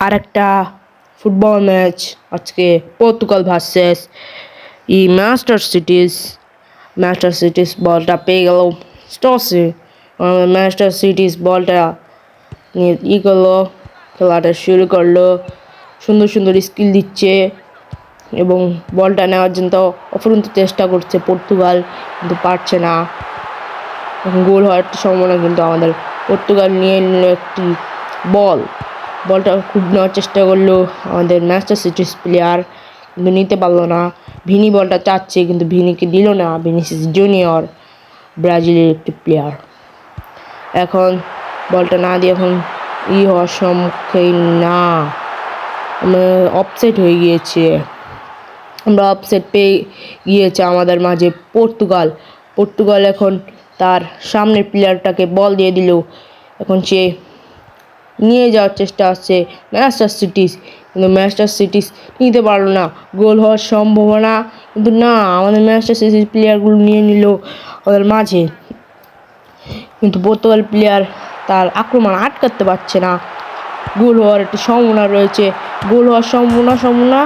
আরেকটা football match আজকে Portugal versus Manchester cities বলটা পেয়ে গেল স্টসে। ম্যানচেস্টার সিটিস বলটা নিয়ে করলো, খেলাটা শুরু করলো, সুন্দর সুন্দর স্কিল দিচ্ছে এবং বলটা নেওয়ার জন্য অফুরন্ত চেষ্টা করছে পর্তুগাল, কিন্তু পারছে না। এখন গোল হওয়ার একটা সম্ভাবনা, কিন্তু আমাদের পর্তুগাল নিয়ে নিল একটি বলটা খুব নেওয়ার চেষ্টা করলো আমাদের ম্যানচেস্টার সিটিস প্লেয়ার, কিন্তু নিতে পারলো না। ভিনি বলটা চাচ্ছে, কিন্তু ভিনিকে দিল না। ভিনিসিয়াস জুনিয়র, ব্রাজিলের একটি প্লেয়ার। এখন বলটা না দিয়ে এখন হওয়ার সম্মুখীন না, অফসাইড হয়ে গিয়েছে। আমরা অফসাইড পেয়ে গিয়েছে আমাদের মাঝে পর্তুগাল এখন তার সামনের প্লেয়ারটাকে বল দিয়ে দিল। এখন সে নিয়ে যাওয়ার চেষ্টা আসছে ম্যানচেস্টার সিটিস, কিন্তু ম্যানচেস্টার সিটিস নিতে পারলো না। গোল হওয়ার সম্ভাবনা, কিন্তু না, আমাদের ম্যানচেস্টার সিটিস প্লেয়ারগুলো নিয়ে নিল আমাদের মাঝে, কিন্তু পর্তুগাল প্লেয়ার তার আক্রমণ আটকাতে পারছে না। গোল হওয়ার একটা সম্ভাবনা রয়েছে, গোল হওয়ার সম্ভাবনা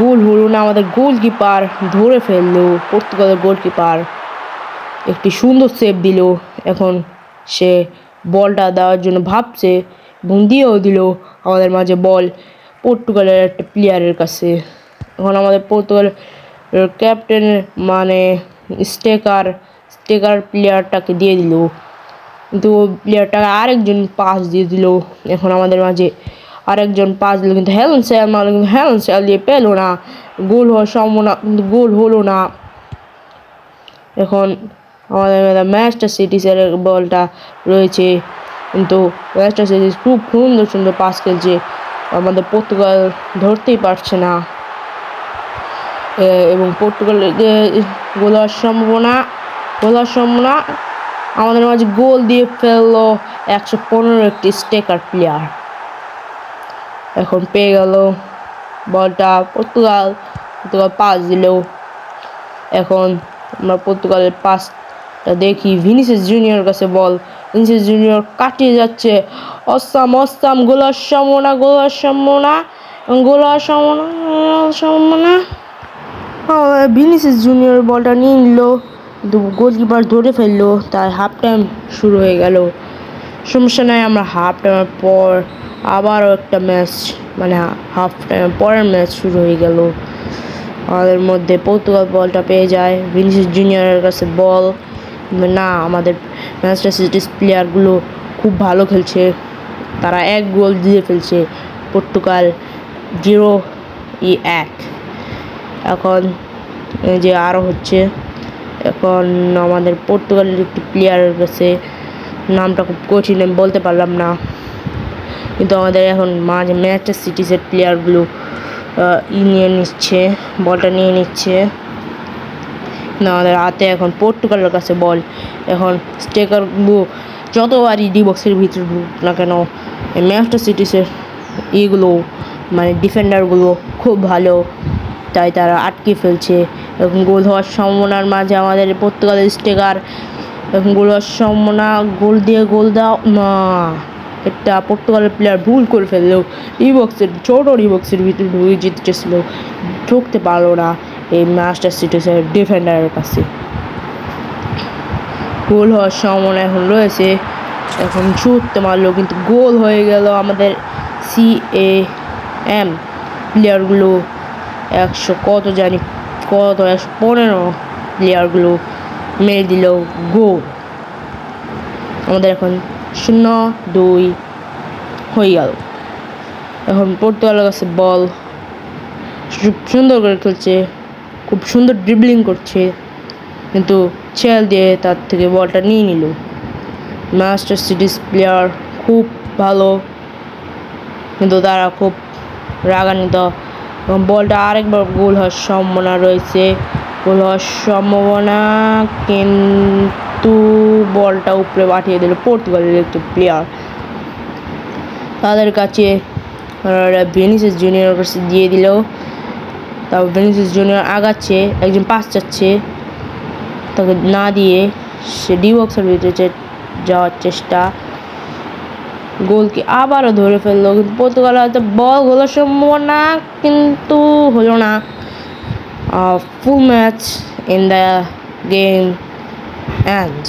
গোল হলো না। আমাদের গোলকিপার ধরে ফেললো, পর্তুগালের গোলকিপার একটি সুন্দর সেভ দিল। এখন সে বলটা দেওয়ার জন্য ভাবছে এবং দিয়েও দিল আমাদের মাঝে বল পর্তুগালের একটা প্লেয়ারের কাছে। এখন আমাদের পর্তুগালের ক্যাপ্টেন মানে স্টেকার প্লেয়ারটাকে দিয়ে দিল, কিন্তু প্লেয়ারটাকে আরেকজন পাস দিয়ে দিল। এখন আমাদের মাঝে আরেকজন পাস দিল, কিন্তু হেলেন স্যাল দিয়ে পেল না। গোল হওয়ার সম্ভাবনা, কিন্তু গোল হলো না। এখন আমাদের ম্যানচেস্টার সিটিসের বলটা রয়েছে, কিন্তু ম্যানচেস্টার সিটিস খুব সুন্দর পাস খেলছে, আমাদের পর্তুগাল ধরতেই পারছে না। এবং পর্তুগালের গোল হওয়ার সম্ভাবনা আমাদের মাঝে গোল দিয়ে ফেললো 115 একটি স্টেকার প্লেয়ার। এখন পেয়ে গেল বলটা পর্তুগাল পাস দিল। এখন আমরা পর্তুগালের পাসটা দেখি, ভিনিসিয়াস জুনিয়র কাছে বল, ভিনিসিয়াস জুনিয়র কাটিয়ে যাচ্ছে, অসাম গোল হওয়ার সম্ভাবনা। ভিনিসিয়াস জুনিয়র বলটা নিয়ে নিল, কিন্তু গোলকিপার ধরে ফেললো, তাই হাফ টাইম শুরু হয়ে গেল। সমস্যা নাই, আমরা হাফ টাইমের পর আবারও একটা ম্যাচ, মানে হাফ টাইমের পরের ম্যাচ শুরু হয়ে গেল। আমাদের মধ্যে পর্তুগাল বলটা পেয়ে যায়, ভিনিসিয়াস জুনিয়রের কাছে বল, না, আমাদের ম্যানচেস্টার সিটিস প্লেয়ারগুলো খুব ভালো খেলছে, তারা 1 গোল দিয়ে ফেলছে, পর্তুগাল 0-1। এখন যে আরও হচ্ছে, এখন আমাদের পর্তুগালের একটি প্লেয়ারের কাছে, নামটা খুব কঠিন, আমি বলতে পারলাম না, কিন্তু আমাদের এখন মাঝে ম্যানচেস্টার সিটিসের প্লেয়ারগুলো বলটা নিয়ে নিচ্ছে। না, আমাদের হাতে এখন পর্তুগালের কাছে বল। এখন স্টেকারগুলো যতবারই ডি বক্সের ভিতরে ঢুক না কেন, ম্যানচেস্টার সিটিসের মানে ডিফেন্ডারগুলো খুব ভালো, তাই তারা আটকে ফেলছে। এবং গোল হওয়ার সম্ভাবনার মাঝে আমাদের পর্তুগালের স্টেকার, এখন গোল হওয়ার সম্ভাবনা, গোল দাও না, একটা পর্তুগালের প্লেয়ার ভুল করে ফেললো, ছোট ডি বক্সের ভিতরে ঢুকে যেতে চেয়েছিল, ঢুকতে পারলো না এই ম্যানচেস্টার সিটিসের ডিফেন্ডারের কাছে। গোল হওয়ার সম্ভাবনা এখন রয়েছে, এখন ছুটতে মারলো, কিন্তু গোল হয়ে গেল। আমাদের CAM প্লেয়ারগুলো 115 প্লেয়ারগুলো মেরে দিল গোল। আমাদের এখন 0-2 হয়ে গেল। এখন পর্তুগালের কাছে বল, খুব সুন্দর করে খেলছে, খুব সুন্দর ড্রিবলিং করছে, কিন্তু ছেল দিয়ে তার থেকে বলটা নিয়ে নিল। ম্যানচেস্টার সিটিস প্লেয়ার খুব ভালো, কিন্তু তারা খুব রাগান্বিত, এবং বলটা আরেকবার গোল হওয়ার সম্ভাবনা রয়েছে, কিন্তু বলটা উপরে পাঠিয়ে দিল পর্তুগালের একটি প্লেয়ার, তাদের কাছে ভিনিসিয়াস জুনিয়র কাছে দিয়ে দিল। তারপর ভিনিসিয়াস জুনিয়র আগাচ্ছে, একজন পাস চাচ্ছে, তাকে না দিয়ে সে ডি বক্সের ভিতরে যাওয়ার চেষ্টা, গোলকে আবারও ধরে ফেললো, কিন্তু পর্তুগাল হয়তো বল গোলের সম্ভাবনা, কিন্তু হলো না। Full match in the game and